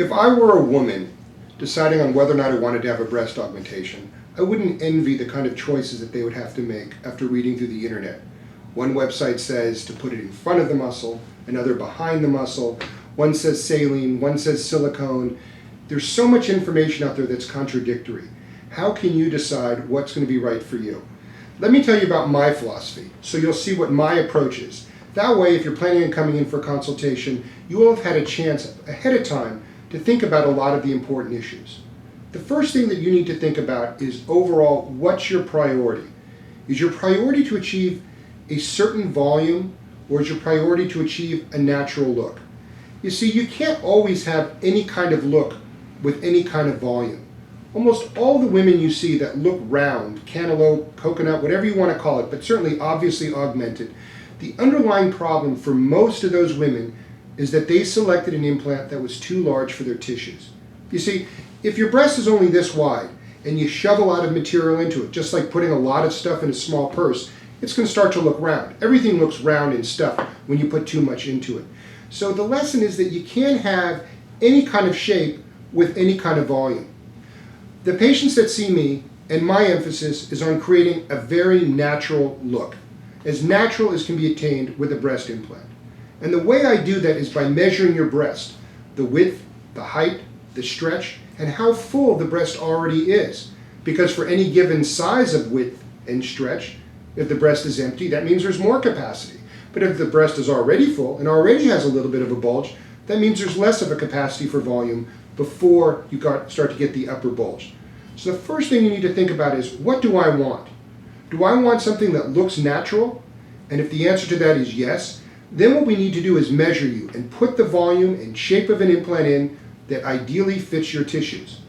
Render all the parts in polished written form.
If I were a woman deciding on whether or not I wanted to have a breast augmentation, I wouldn't envy the kind of choices that they would have to make after reading through the internet. One website says to put it in front of the muscle, another behind the muscle, one says saline, one says silicone. There's so much information out there that's contradictory. How can you decide what's going to be right for you? Let me tell you about my philosophy, so you'll see what my approach is. That way, if you're planning on coming in for a consultation, you will have had a chance ahead of time to think about a lot of the important issues. The first thing that you need to think about is overall, what's your priority? Is your priority to achieve a certain volume, or is your priority to achieve a natural look? You see, you can't always have any kind of look with any kind of volume. Almost all the women you see that look round, cantaloupe, coconut, whatever you want to call it, but certainly obviously augmented, the underlying problem for most of those women is that they selected an implant that was too large for their tissues. You see, if your breast is only this wide and you shove a lot of material into it, just like putting a lot of stuff in a small purse, it's going to start to look round. Everything looks round and stuffed when you put too much into it. So the lesson is that you can't have any kind of shape with any kind of volume. The patients that see me, and my emphasis is on creating a very natural look, as natural as can be attained with a breast implant. And the way I do that is by measuring your breast, the width, the height, the stretch, and how full the breast already is. Because for any given size of width and stretch, if the breast is empty, that means there's more capacity. But if the breast is already full and already has a little bit of a bulge, that means there's less of a capacity for volume before you start to get the upper bulge. So the first thing you need to think about is, what do I want? Do I want something that looks natural? And if the answer to that is yes, then what we need to do is measure you and put the volume and shape of an implant in that ideally fits your tissues.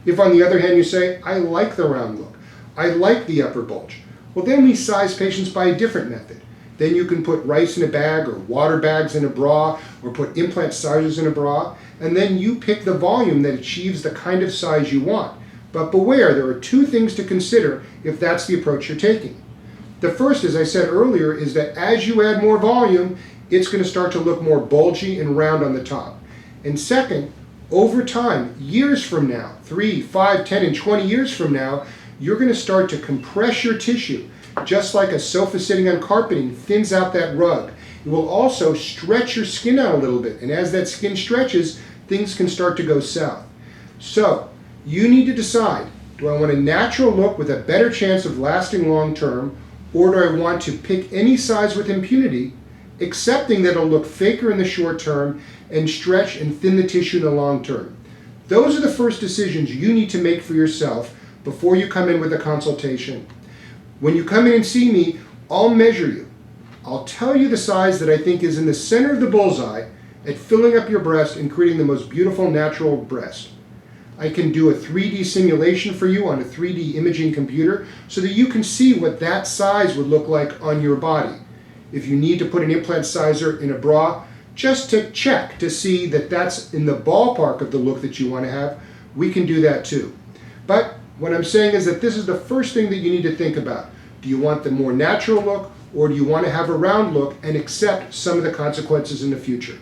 If on the other hand you say, I like the round look, I like the upper bulge, well then we size patients by a different method. Then you can put rice in a bag or water bags in a bra or put implant sizers in a bra, and then you pick the volume that achieves the kind of size you want. But beware, there are two things to consider if that's the approach you're taking. The first, as I said earlier, is that as you add more volume, it's going to start to look more bulgy and round on the top. And second, over time, years from now, 3, 5, 10, and 20 years from now, you're going to start to compress your tissue, just like a sofa sitting on carpeting thins out that rug. It will also stretch your skin out a little bit, and as that skin stretches, things can start to go south. So, you need to decide, do I want a natural look with a better chance of lasting long term, or do I want to pick any size with impunity, accepting that it'll look faker in the short term and stretch and thin the tissue in the long term? Those are the first decisions you need to make for yourself before you come in with a consultation. When you come in and see me, I'll measure you. I'll tell you the size that I think is in the center of the bullseye at filling up your breast and creating the most beautiful natural breast. I can do a 3D simulation for you on a 3D imaging computer so that you can see what that size would look like on your body. If you need to put an implant sizer in a bra, just to check to see that that's in the ballpark of the look that you want to have, we can do that too. But what I'm saying is that this is the first thing that you need to think about. Do you want the more natural look, or do you want to have a round look and accept some of the consequences in the future?